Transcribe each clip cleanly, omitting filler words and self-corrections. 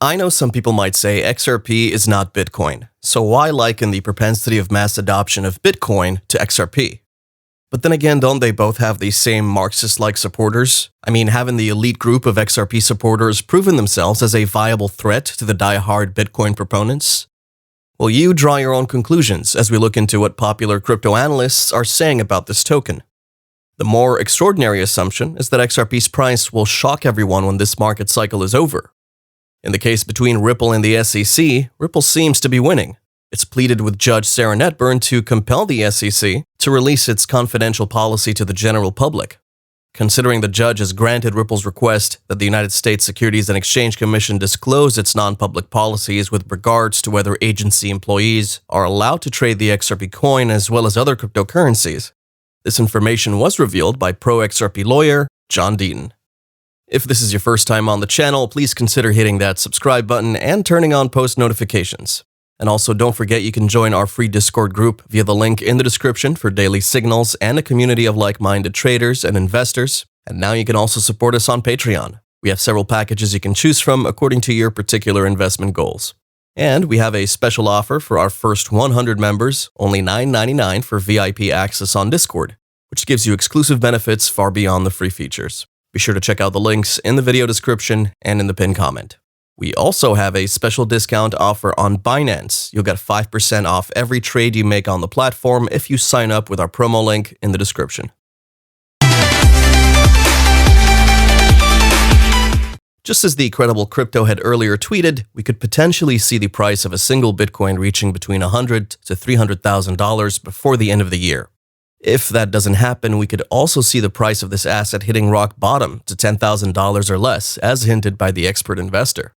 I know some people might say XRP is not Bitcoin, so why liken the propensity of mass adoption of Bitcoin to XRP? But then again, don't they both have the same Marxist-like supporters? I mean, haven't the elite group of XRP supporters proven themselves as a viable threat to the die-hard Bitcoin proponents? Well, you draw your own conclusions as we look into what popular crypto analysts are saying about this token. The more extraordinary assumption is that XRP's price will shock everyone when this market cycle is over. In the case between Ripple and the SEC, Ripple seems to be winning. It's pleaded with Judge Sarah Netburn to compel the SEC to release its confidential policy to the general public. Considering the judge has granted Ripple's request that the United States Securities and Exchange Commission disclose its non-public policies with regards to whether agency employees are allowed to trade the XRP coin as well as other cryptocurrencies, this information was revealed by pro-XRP lawyer John Deaton. If this is your first time on the channel, please consider hitting that subscribe button and turning on post notifications. And also don't forget you can join our free Discord group via the link in the description for daily signals and a community of like-minded traders and investors. And now you can also support us on Patreon. We have several packages you can choose from according to your particular investment goals. And we have a special offer for our first 100 members, only $9.99 for VIP access on Discord, which gives you exclusive benefits far beyond the free features. Be sure to check out the links in the video description and in the pinned comment. We also have a special discount offer on Binance. You'll get 5% off every trade you make on the platform if you sign up with our promo link in the description. Just as the credible crypto had earlier tweeted, we could potentially see the price of a single Bitcoin reaching between $100,000 to $300,000 before the end of the year. If that doesn't happen, we could also see the price of this asset hitting rock bottom to $10,000 or less, as hinted by the expert investor.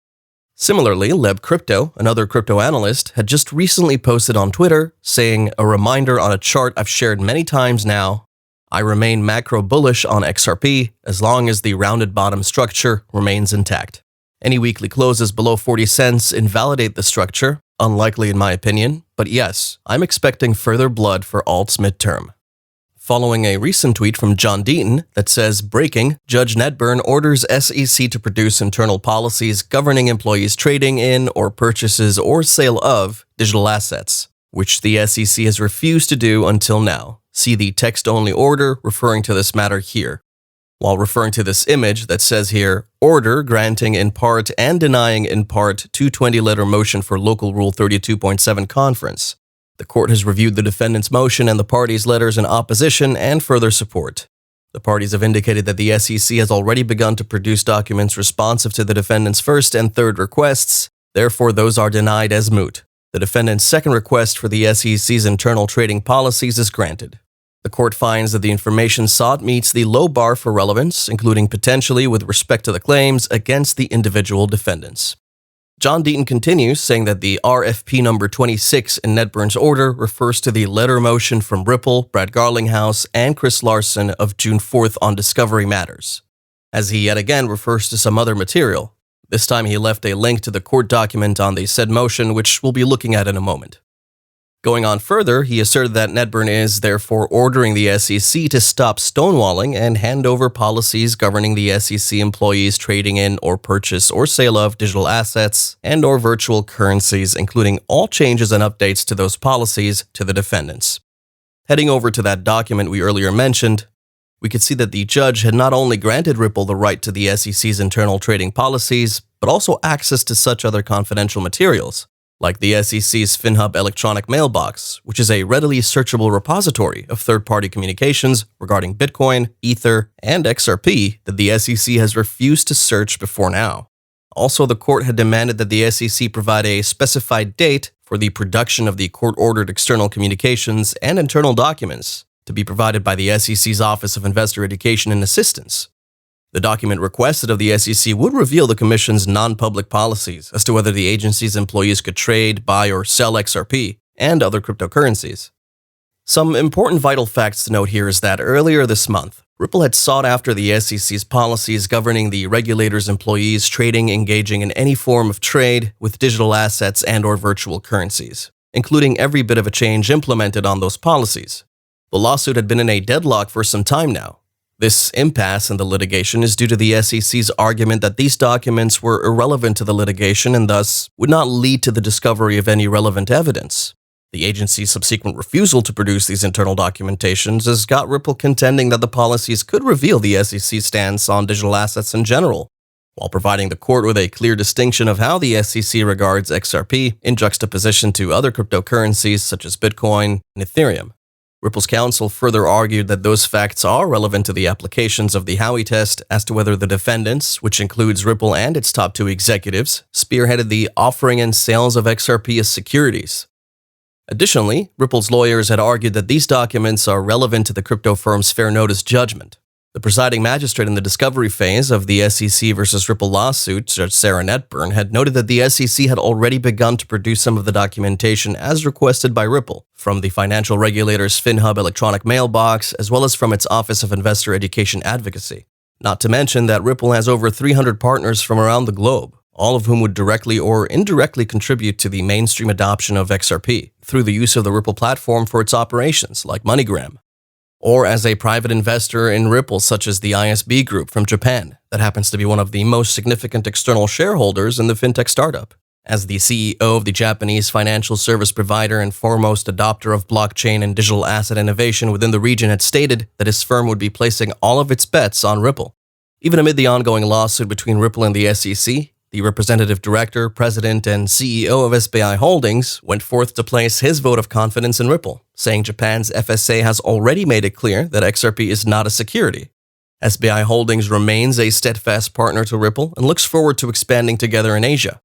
Similarly, Leb Crypto, another crypto analyst, had just recently posted on Twitter saying, "A reminder on a chart I've shared many times now, I remain macro bullish on XRP as long as the rounded bottom structure remains intact. Any weekly closes below 40 cents invalidate the structure, unlikely in my opinion, but yes, I'm expecting further blood for alts midterm." Following a recent tweet from John Deaton that says, "Breaking, Judge Netburn orders SEC to produce internal policies governing employees trading in or purchases or sale of digital assets, which the SEC has refused to do until now. See the text-only order referring to this matter here." While referring to this image that says here, "Order granting in part and denying in part 220-letter motion for Local Rule 32.7 conference." The court has reviewed the defendant's motion and the parties' letters in opposition and further support. The parties have indicated that the SEC has already begun to produce documents responsive to the defendant's first and third requests, therefore those are denied as moot. The defendant's second request for the SEC's internal trading policies is granted. The court finds that the information sought meets the low bar for relevance, including potentially with respect to the claims against the individual defendants. John Deaton continues, saying that the RFP number 26 in Netburn's order refers to the letter motion from Ripple, Brad Garlinghouse, and Chris Larson of June 4th on discovery matters, as he yet again refers to some other material. This time he left a link to the court document on the said motion, which we'll be looking at in a moment. Going on further, he asserted that Netburn is therefore ordering the SEC to stop stonewalling and hand over policies governing the SEC employees trading in or purchase or sale of digital assets and or virtual currencies, including all changes and updates to those policies to the defendants. Heading over to that document we earlier mentioned, we could see that the judge had not only granted Ripple the right to the SEC's internal trading policies, but also access to such other confidential materials, like the SEC's FinHub electronic mailbox, which is a readily searchable repository of third-party communications regarding Bitcoin, Ether, and XRP that the SEC has refused to search before now. Also, the court had demanded that the SEC provide a specified date for the production of the court-ordered external communications and internal documents to be provided by the SEC's Office of Investor Education and Assistance. The document requested of the SEC would reveal the Commission's non-public policies as to whether the agency's employees could trade, buy, or sell XRP and other cryptocurrencies. Some important vital facts to note here is that earlier this month, Ripple had sought after the SEC's policies governing the regulator's employees trading, engaging in any form of trade with digital assets and or virtual currencies, including every bit of a change implemented on those policies. The lawsuit had been in a deadlock for some time now. This impasse in the litigation is due to the SEC's argument that these documents were irrelevant to the litigation and thus would not lead to the discovery of any relevant evidence. The agency's subsequent refusal to produce these internal documentations has got Ripple contending that the policies could reveal the SEC stance on digital assets in general, while providing the court with a clear distinction of how the SEC regards XRP in juxtaposition to other cryptocurrencies such as Bitcoin and Ethereum. Ripple's counsel further argued that those facts are relevant to the applications of the Howey test as to whether the defendants, which includes Ripple and its top 2 executives, spearheaded the offering and sales of XRP as securities. Additionally, Ripple's lawyers had argued that these documents are relevant to the crypto firm's fair notice judgment. The presiding magistrate in the discovery phase of the SEC versus Ripple lawsuit, Judge Sarah Netburn, had noted that the SEC had already begun to produce some of the documentation as requested by Ripple, from the financial regulator's FinHub electronic mailbox, as well as from its Office of Investor Education Advocacy. Not to mention that Ripple has over 300 partners from around the globe, all of whom would directly or indirectly contribute to the mainstream adoption of XRP through the use of the Ripple platform for its operations, like MoneyGram, or as a private investor in Ripple, such as the ISB Group from Japan, that happens to be one of the most significant external shareholders in the fintech startup. As the CEO of the Japanese financial service provider and foremost adopter of blockchain and digital asset innovation within the region had stated that his firm would be placing all of its bets on Ripple. Even amid the ongoing lawsuit between Ripple and the SEC, the representative director, president, and CEO of SBI Holdings went forth to place his vote of confidence in Ripple, saying Japan's FSA has already made it clear that XRP is not a security. SBI Holdings remains a steadfast partner to Ripple and looks forward to expanding together in Asia.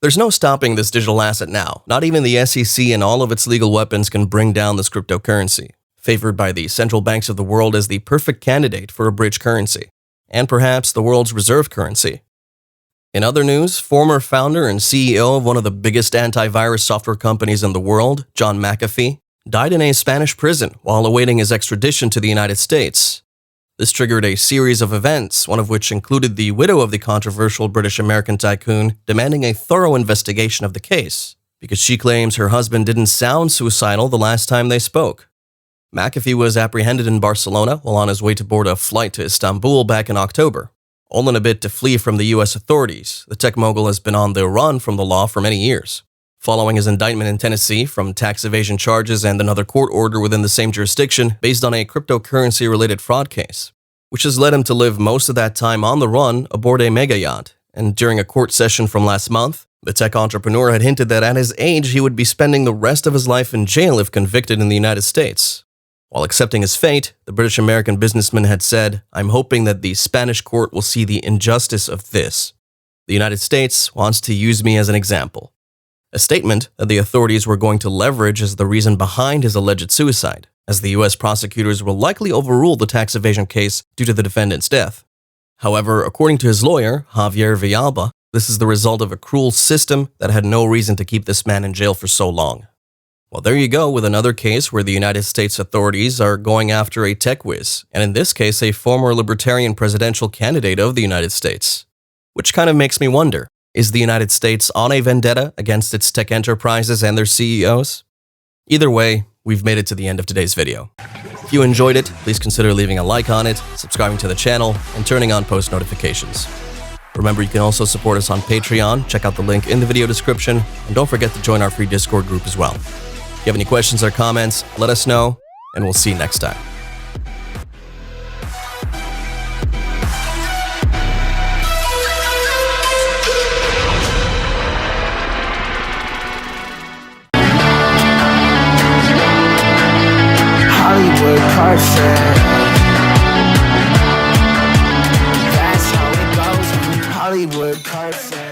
There's no stopping this digital asset now. Not even the SEC and all of its legal weapons can bring down this cryptocurrency, favored by the central banks of the world as the perfect candidate for a bridge currency, and perhaps the world's reserve currency. In other news, former founder and CEO of one of the biggest antivirus software companies in the world, John McAfee, died in a Spanish prison while awaiting his extradition to the United States. This triggered a series of events, one of which included the widow of the controversial British-American tycoon demanding a thorough investigation of the case, because she claims her husband didn't sound suicidal the last time they spoke. McAfee was apprehended in Barcelona while on his way to board a flight to Istanbul back in October. All in a bid to flee from the U.S. authorities, the tech mogul has been on the run from the law for many years. Following his indictment in Tennessee from tax evasion charges and another court order within the same jurisdiction based on a cryptocurrency-related fraud case, which has led him to live most of that time on the run aboard a mega yacht. And during a court session from last month, the tech entrepreneur had hinted that at his age he would be spending the rest of his life in jail if convicted in the United States. While accepting his fate, the British-American businessman had said, "I'm hoping that the Spanish court will see the injustice of this. The United States wants to use me as an example." A statement that the authorities were going to leverage as the reason behind his alleged suicide, as the U.S. prosecutors will likely overrule the tax evasion case due to the defendant's death. However, according to his lawyer, Javier Villalba, this is the result of a cruel system that had no reason to keep this man in jail for so long. Well, there you go with another case where the United States authorities are going after a tech whiz, and in this case, a former libertarian presidential candidate of the United States. Which kind of makes me wonder, is the United States on a vendetta against its tech enterprises and their CEOs? Either way, we've made it to the end of today's video. If you enjoyed it, please consider leaving a like on it, subscribing to the channel, and turning on post notifications. Remember, you can also support us on Patreon. Check out the link in the video description, and don't forget to join our free Discord group as well. If you have any questions or comments, let us know, and we'll see you next time. Hollywood Carson. That's how it goes. Hollywood Carson.